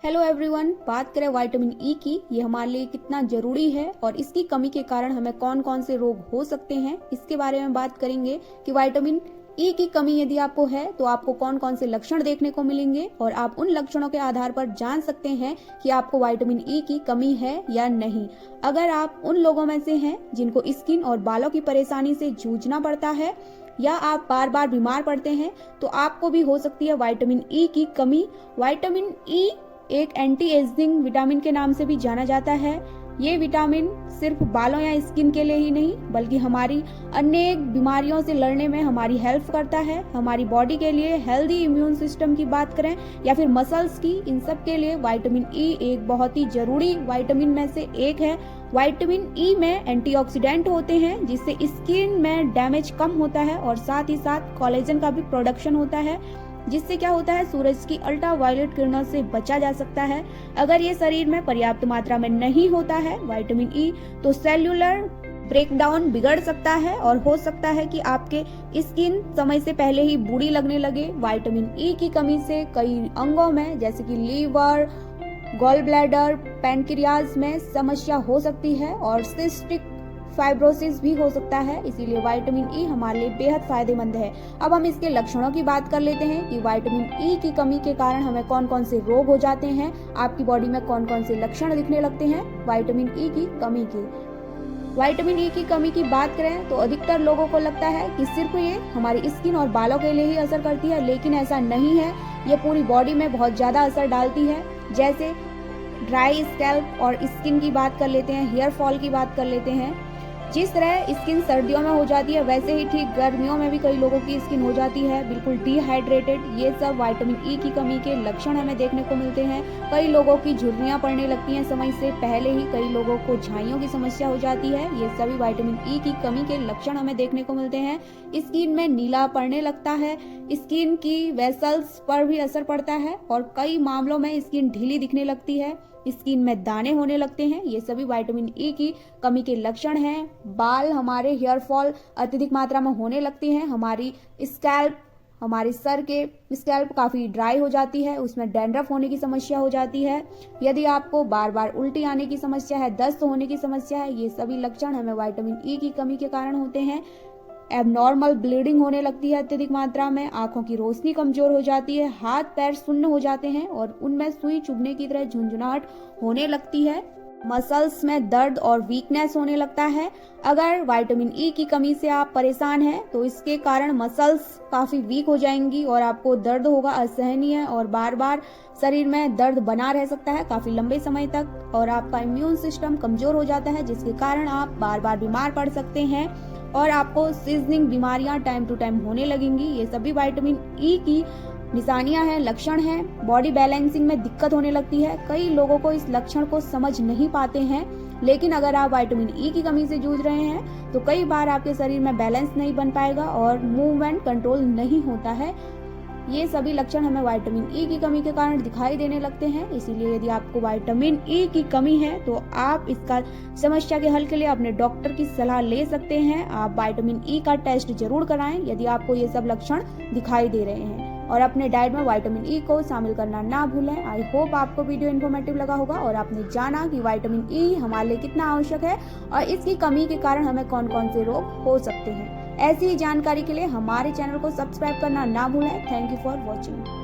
Hello everyone, बात करें vitamin E की। ये हमारे लिए कितना जरूरी है और इसकी कमी के कारण हमें कौन कौन से रोग हो सकते हैं, इसके बारे में बात करेंगे कि विटामिन ई की कमी यदि आपको है तो आपको कौन कौन से लक्षण देखने को मिलेंगे और आप उन लक्षणों के आधार पर जान सकते हैं कि आपको विटामिन ई की कमी है या नहीं। अगर आप उन लोगों में से हैं जिनको स्किन और बालों की परेशानी से जूझना पड़ता है या आप बार बार बीमार पड़ते हैं तो आपको भी हो सकती है विटामिन ई की कमी। विटामिन ई एक एंटी एजिंग विटामिन के नाम से भी जाना जाता है। ये विटामिन सिर्फ बालों या स्किन के लिए ही नहीं बल्कि हमारी अनेक बीमारियों से लड़ने में हमारी हेल्प करता है। हमारी बॉडी के लिए हेल्दी इम्यून सिस्टम की बात करें या फिर मसल्स की, इन सब के लिए विटामिन ई एक बहुत ही जरूरी विटामिन में से एक है। विटामिन ई में एंटीऑक्सीडेंट होते हैं जिससे स्किन में डैमेज कम होता है और साथ ही साथ कोलेजन का भी प्रोडक्शन होता है, जिससे क्या होता है सूरज की अल्ट्रावायलेट किरणों से बचा जा सकता है। अगर ये शरीर में पर्याप्त मात्रा में नहीं होता है विटामिन ई तो सेल्यूलर ब्रेकडाउन बिगड़ सकता है और हो सकता है कि आपके स्किन समय से पहले ही बूढ़ी लगने लगे। विटामिन ई की कमी से कई अंगों में जैसे कि लीवर, गॉल ब्लैडर, पैनक्रियाज में समस्या हो सकती है और सिस्टिक फाइब्रोसिस भी हो सकता है। इसीलिए विटामिन ई हमारे लिए बेहद फायदेमंद है। अब हम इसके लक्षणों की बात कर लेते हैं कि विटामिन ई की कमी के कारण हमें कौन कौन से रोग हो जाते हैं, आपकी बॉडी में कौन कौन से लक्षण दिखने लगते हैं विटामिन ई की कमी के। विटामिन ई की कमी की बात करें तो अधिकतर लोगों को लगता है कि सिर्फ ये हमारी स्किन और बालों के लिए ही असर करती है, लेकिन ऐसा नहीं है। ये पूरी बॉडी में बहुत ज्यादा असर डालती है। जैसे ड्राई स्कैल्प और स्किन की बात कर लेते हैं, हेयर फॉल की बात कर लेते हैं। जिस तरह स्किन सर्दियों में हो जाती है वैसे ही ठीक गर्मियों में भी कई लोगों की स्किन हो जाती है बिल्कुल डिहाइड्रेटेड। ये सब विटामिन ई की कमी के लक्षण हमें देखने को मिलते हैं। कई लोगों की झुर्रियां पड़ने लगती हैं समय से पहले ही, कई लोगों को झाइयों की समस्या हो जाती है। ये सभी विटामिन ई की कमी के लक्षण हमें देखने को मिलते हैं। स्किन में नीला पड़ने लगता है, स्किन की वेसल्स पर भी असर पड़ता है और कई मामलों में स्किन ढीली दिखने लगती है, स्किन में दाने होने लगते हैं। ये सभी विटामिन ई की कमी के लक्षण हैं। बाल हमारे हेयर फॉल अत्यधिक मात्रा में होने लगती हैं। हमारी स्कैल्प, हमारे सर के स्कैल्प काफी ड्राई हो जाती है, उसमें डैंड्रफ होने की समस्या हो जाती है। यदि आपको बार बार उल्टी आने की समस्या है, दस्त होने की समस्या है, ये सभी लक्षण हमें विटामिन ई की कमी के कारण होते हैं। एबनॉर्मल ब्लीडिंग होने लगती है अत्यधिक मात्रा में, आंखों की रोशनी कमजोर हो जाती है, हाथ पैर सुन्न हो जाते हैं और उनमें सुई चुभने की तरह झुंझुनाहट होने लगती है। मसल्स में दर्द और वीकनेस होने लगता है। अगर विटामिन ई की कमी से आप परेशान हैं तो इसके कारण मसल्स काफी वीक हो जाएंगी और आपको दर्द होगा असहनीय और बार बार शरीर में दर्द बना रह सकता है काफी लंबे समय तक और आपका इम्यून सिस्टम कमजोर हो जाता है, जिसके कारण आप बार बार बीमार पड़ सकते हैं और आपको सीजनिंग बीमारियां टाइम टू टाइम होने लगेंगी। ये सभी विटामिन ई की निशानियां हैं, लक्षण हैं। बॉडी बैलेंसिंग में दिक्कत होने लगती है। कई लोगों को इस लक्षण को समझ नहीं पाते हैं, लेकिन अगर आप विटामिन ई की कमी से जूझ रहे हैं तो कई बार आपके शरीर में बैलेंस नहीं बन पाएगा और मूवमेंट कंट्रोल नहीं होता है। ये सभी लक्षण हमें विटामिन ई की कमी के कारण दिखाई देने लगते हैं। इसीलिए यदि आपको विटामिन ई की कमी है तो आप इसका समस्या के हल के लिए अपने डॉक्टर की सलाह ले सकते हैं। आप विटामिन ई का टेस्ट जरूर कराएं यदि आपको ये सब लक्षण दिखाई दे रहे हैं और अपने डाइट में विटामिन ई को शामिल करना ना भूलें। आई होप आपको वीडियो इन्फॉर्मेटिव लगा होगा और आपने जाना कि विटामिन ई हमारे लिए कितना आवश्यक है और इसकी कमी के कारण हमें कौन कौन से रोग हो सकते हैं। ऐसी ही जानकारी के लिए हमारे चैनल को सब्सक्राइब करना ना भूलें। Thank you for watching.